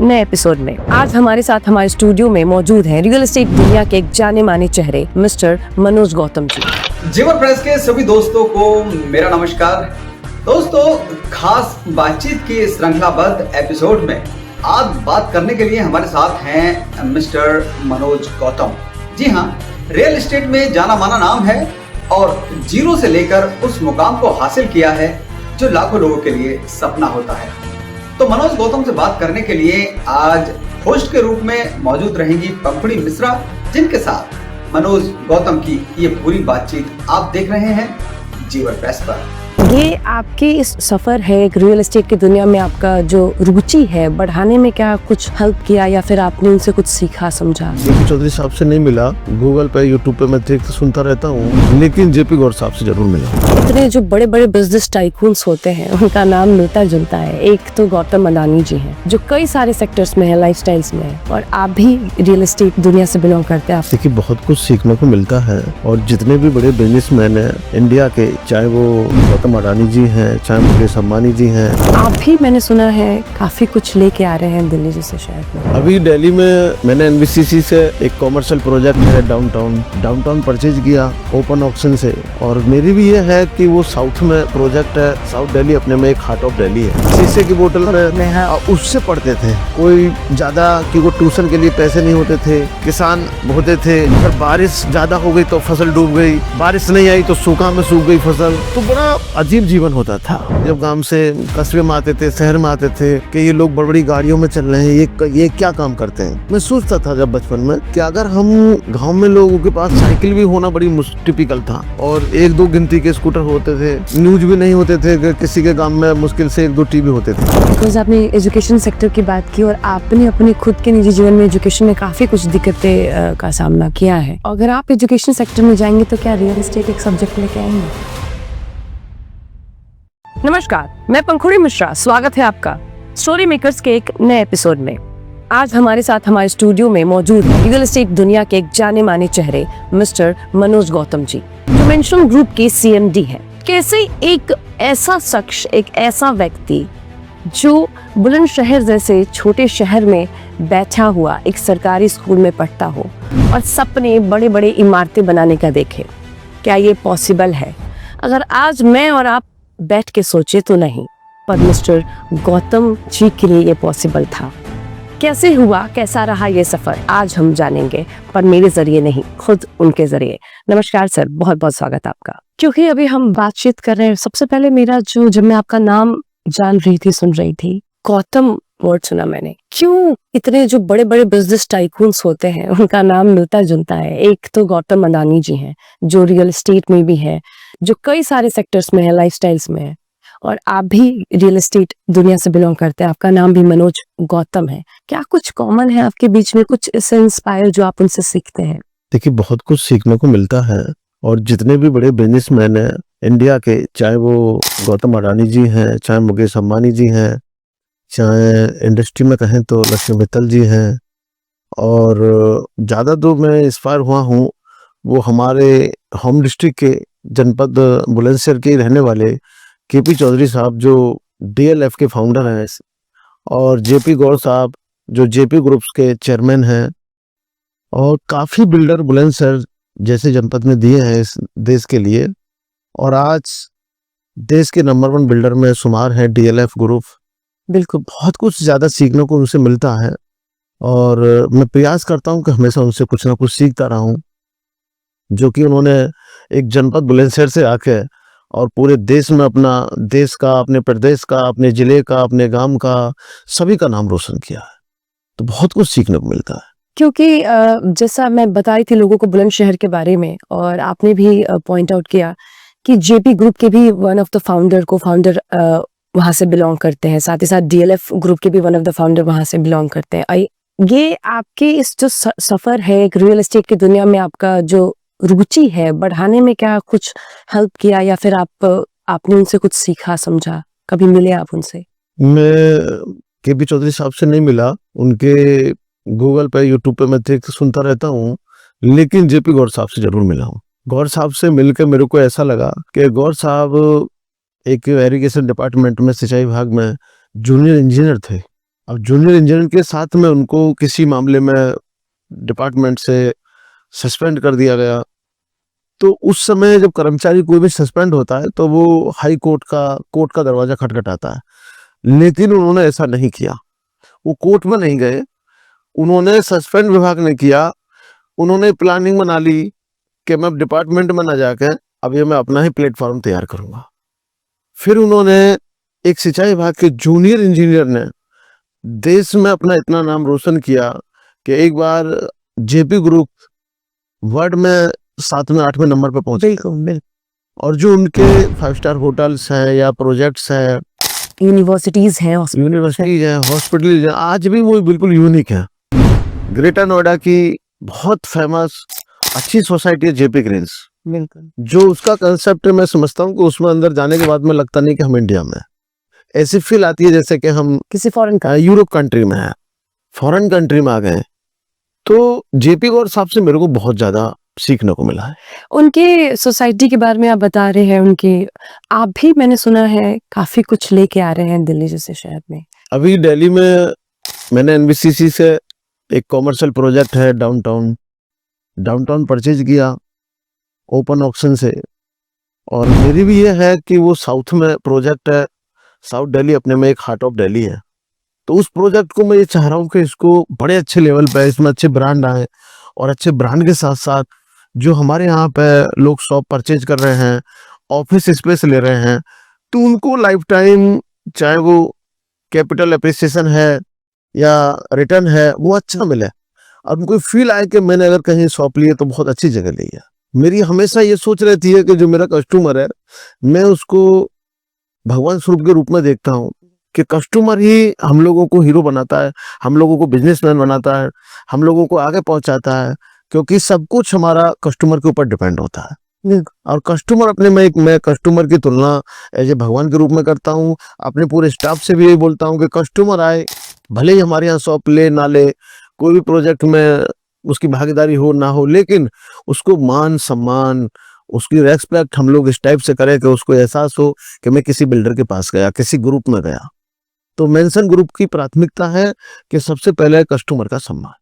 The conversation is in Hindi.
नए एपिसोड में। आज हमारे साथ हमारे स्टूडियो में मौजूद हैं रियल एस्टेट दुनिया के एक जाने माने चेहरे मिस्टर मनोज गौतम जी। जीवन प्रेस के सभी दोस्तों को मेरा नमस्कार। दोस्तों, खास बातचीत की श्रृंखलाबद्ध एपिसोड में आज बात करने के लिए हमारे साथ हैं मिस्टर मनोज गौतम। जी हाँ, रियल एस्टेट में जाना माना नाम है और जीरो से लेकर उस मुकाम को हासिल किया है जो लाखों लोगों के लिए सपना होता है। तो मनोज गौतम से बात करने के लिए आज होस्ट के रूप में मौजूद रहेंगी पंखुड़ी मिश्रा, जिनके साथ मनोज गौतम की ये पूरी बातचीत आप देख रहे हैं जीवन प्रेस पर। ये आपके इस सफर है एक रियल एस्टेट की दुनिया में, आपका जो रुचि है बढ़ाने में क्या कुछ हेल्प किया या फिर आपने उनसे कुछ सीखा समझा? जेपी चौधरी साहब से नहीं मिला, गूगल पे यूट्यूब पे मैं देखते सुनता रहता हूँ, लेकिन जेपी गौर साहब से जरूर मिला। इतने जो बड़े बड़े बिजनेस टाइकून्स होते हैं उनका नाम मिलता जुलता है। एक तो गौतम अडानी जी हैं जो कई सारे सेक्टर्स में है, लाइफस्टाइल्स में है, और आप भी रियल एस्टेट दुनिया से बिलोंग करते हैं। आप देखिए, बहुत कुछ सीखने को मिलता है और जितने भी बड़े बिजनेसमैन हैं इंडिया के, चाहे वो गौतम अडानी जी हैं, चाहे मुकेश अंबानी जी हैं, आप भी मैंने सुना है काफी कुछ लेके आ रहे हैं दिल्ली जैसे शहर में। अभी दिल्ली में मैंने एनबीसीसी से एक कॉमर्शियल प्रोजेक्ट है डाउनटाउन परचेज किया ओपन ऑक्शन से, और मेरी भी ये है कि वो साउथ में प्रोजेक्ट है। साउथ दिल्ली अपने में एक हार्ट ऑफ दिल्ली है। शीशे की बोतल में उससे पढ़ते थे, कोई ज्यादा क्योंकि ट्यूशन के लिए पैसे नहीं होते थे, किसान होते थे, अगर बारिश ज्यादा हो गई तो फसल डूब गई, बारिश नहीं आई तो सूखा में सूख गई फसल। तो बड़ा अजीब जीवन होता था जब गांव से कस्बे में आते थे, शहर में आते थे कि ये लोग बड़ी बड़ी गाड़ियों में चल रहे हैं, ये क्या काम करते हैं। मैं सोचता था जब बचपन में कि अगर हम गांव में लोगों के पास साइकिल भी होना बड़ी टिपिकल था और एक दो गिनती के स्कूटर होते थे, न्यूज भी नहीं होते थे, किसी के गांव में मुश्किल से एक दो टीवी होते थे। बिकॉज आपने एजुकेशन सेक्टर की बात की और आपने अपने खुद के निजी जीवन में एजुकेशन में काफी कुछ दिक्कतें का सामना किया है। अगर आप एजुकेशन सेक्टर में जाएंगे तो क्या रियल एस्टेट एक सब्जेक्ट लेके आएंगे? नमस्कार, मैं पंखुड़ी मिश्रा, स्वागत है आपका स्टोरी मेकर्स के एक नए एपिसोड में। आज हमारे साथ हमारे स्टूडियो में मौजूद है रियल एस्टेट दुनिया के एक जाने माने चेहरे मिस्टर मनोज गौतम जी, जो मेंशन ग्रुप के सीएमडी हैं। कैसे एक ऐसा शख्स, एक ऐसा व्यक्ति जो बुलंदशहर जैसे छोटे शहर में बैठा हुआ एक सरकारी स्कूल में पढ़ता हो और सपने बड़े बड़े इमारतें बनाने का देखे, क्या ये पॉसिबल है? अगर आज मैं और आप बैठ के सोचे तो नहीं, पर मिस्टर गौतम जी के लिए ये पॉसिबल था। कैसे हुआ, कैसा रहा ये सफर, आज हम जानेंगे, पर मेरे जरिए नहीं, खुद उनके जरिए। नमस्कार सर, बहुत बहुत स्वागत आपका। क्योंकि अभी हम बातचीत कर रहे हैं, सबसे पहले मेरा जब मैं आपका नाम जान रही थी, सुन रही थी, गौतम वर्ड सुना मैंने। क्यों इतने जो बड़े बड़े बिजनेस टाइकून्स होते हैं उनका नाम मिलता जुलता है। एक तो गौतम अडानी जी हैं जो रियल एस्टेट में भी है, जो कई सारे सेक्टर्स में है, लाइफस्टाइल्स में है, और आप भी रियल एस्टेट दुनिया से बिलोंग करते हैं। आपका नाम भी मनोज गौतम है। क्या कुछ कॉमन है आपके बीच में, कुछ इससे इंस्पायर जो आप उनसे सीखते हैं? देखिए, बहुत कुछ सीखने को मिलता है और जितने भी बड़े बिजनेसमैन हैं इंडिया के, चाहे वो गौतम अडानी जी हैं, चाहे मुकेश अंबानी जी हैं, चाहे इंडस्ट्री में कहें तो लक्ष्मी मित्तल जी हैं, और ज़्यादा तो मैं इंस्पायर हुआ हूँ वो हमारे होम डिस्ट्रिक्ट के जनपद बुलंदशहर के रहने वाले केपी चौधरी साहब, जो डीएलएफ के फाउंडर हैं, और जेपी गौर साहब जो जेपी ग्रुप्स के चेयरमैन हैं, और काफ़ी बिल्डर बुलंदशहर जैसे जनपद में दिए हैं इस देश के लिए, और आज देश के नंबर 1 बिल्डर में शुमार है डीएलएफ ग्रुप। बिल्कुल, बहुत कुछ ज़्यादा सीखने को उनसे मिलता है और मैं प्रयास करता हूं कि हमेशा उनसे कुछ ना कुछ सीखता रहा हूं, जो कि उन्होंने एक जनपद बुलंदशहर से आके और पूरे देश में अपना देश का, अपने प्रदेश का, अपने जिले का, अपने गांव का, सभी का नाम रोशन किया है। तो बहुत कुछ सीखने को मिलता है। क्योंकि जैसा मैं बता रही थी लोगों को बुलंदशहर के बारे में, और आपने भी पॉइंट आउट किया कि जेपी ग्रुप के भी वन ऑफ द फाउंडर वहां से बिलोंग करते हैं, साथ ही साथ डीएलएफ ग्रुप के भी वन ऑफ द फाउंडर वहां से बिलोंग करते हैं। ये आपके इस जो सफर है एक रियल एस्टेट की दुनिया में, आपका जो रुचि है बढ़ाने में क्या कुछ हेल्प किया या फिर आपने उनसे कुछ सीखा समझा? कभी मिले आप उनसे? मैं केपी चौधरी साहब से नहीं मिला, उनके गूगल पे यूट्यूब पे मैं देखते सुनता रहता हूँ, लेकिन जेपी गौर साहब से जरूर मिला हूँ। गौर साहब से मिलकर मेरे को ऐसा लगा कि गौर साहब एक इरिगेशन डिपार्टमेंट में, सिंचाई विभाग में जूनियर इंजीनियर थे, अब जूनियर इंजीनियर के साथ में उनको किसी मामले में डिपार्टमेंट से सस्पेंड कर दिया गया। तो उस समय जब कर्मचारी कोई भी सस्पेंड होता है तो वो हाई कोर्ट का दरवाजा खटखटाता है, लेकिन उन्होंने ऐसा नहीं किया। वो कोर्ट में नहीं गए, उन्होंने सस्पेंड विभाग ने किया, उन्होंने प्लानिंग बना ली कि मैं डिपार्टमेंट में ना जाके अब ये मैं अपना ही प्लेटफॉर्म तैयार करूंगा। फिर उन्होंने एक सिंचाई विभाग के जूनियर इंजीनियर ने देश में अपना इतना नाम रोशन किया कि एक बार जेपी ग्रुप वर्ल्ड में 7वें 8वें नंबर पे पहुंचे। बिल्कुल। और जो उनके 5 स्टार होटल्स हैं या प्रोजेक्ट्स हैं, यूनिवर्सिटीज हैं, यूनिवर्सिटीज हैं, हॉस्पिटल हैं, आज भी वो बिल्कुल यूनिक है। ग्रेटर नोएडा की बहुत फेमस अच्छी सोसाइटी है जेपी ग्रीन्स। बिल्कुल। जो उसका कंसेप्ट है, मैं समझता हूँ कि उसमें अंदर जाने के बाद में लगता नहीं कि हम इंडिया में, ऐसी फील आती है जैसे कि हम किसी फॉरेन का। यूरोप कंट्री में है, फॉरेन कंट्री में आ गए। तो जेपी गौर साहब से मेरे को बहुत ज्यादा सीखने को मिला है। उनके सोसाइटी के बारे में आप बता रहे हैं, उनके आप भी मैंने सुना है काफी कुछ लेके आ रहे हैं दिल्ली जैसे शहर में। अभी दिल्ली में मैंने एनबीसीसी से एक कॉमर्शियल प्रोजेक्ट है डाउनटाउन परचेज किया ओपन ऑक्शन से। और मेरी भी ये है कि वो साउथ में प्रोजेक्ट है, साउथ दिल्ली अपने में एक हार्ट ऑफ दिल्ली है। तो उस प्रोजेक्ट को मैं ये चाह रहा हूँ कि इसको बड़े अच्छे लेवल पे, इसमें अच्छे ब्रांड आए, और अच्छे ब्रांड के साथ साथ जो हमारे यहाँ पे लोग शॉप परचेज कर रहे हैं, ऑफिस स्पेस ले रहे हैं, तो उनको लाइफ टाइम, चाहे वो कैपिटल एप्रिसिएशन है या रिटर्न है, वो अच्छा मिले और उनको फील आए कि मैंने अगर कहीं शॉप ली है तो बहुत अच्छी जगह ली है। मेरी हमेशा ये सोच रहती है कि जो मेरा कस्टमर है, मैं उसको भगवान स्वरूप के रूप में देखता हूँ कि कस्टमर ही हम लोगों को हीरो बनाता है, हम लोगों को बिजनेसमैन बनाता है, हम लोगों को आगे पहुंचाता है, क्योंकि सब कुछ हमारा कस्टमर के ऊपर डिपेंड होता है। और कस्टमर अपने में मैं कस्टमर की तुलना एज ए भगवान के रूप में करता हूँ। अपने पूरे स्टाफ से भी यही बोलता हूँ कि कस्टमर आए, भले ही हमारे यहाँ शॉप ले ना ले, कोई भी प्रोजेक्ट में उसकी भागीदारी हो ना हो, लेकिन उसको मान सम्मान, उसकी रेस्पेक्ट हम लोग इस टाइप से करें कि उसको एहसास हो कि मैं किसी बिल्डर के पास गया, किसी ग्रुप में गया। तो मेंशन ग्रुप की प्राथमिकता है कि सबसे पहले कस्टमर का सम्मान।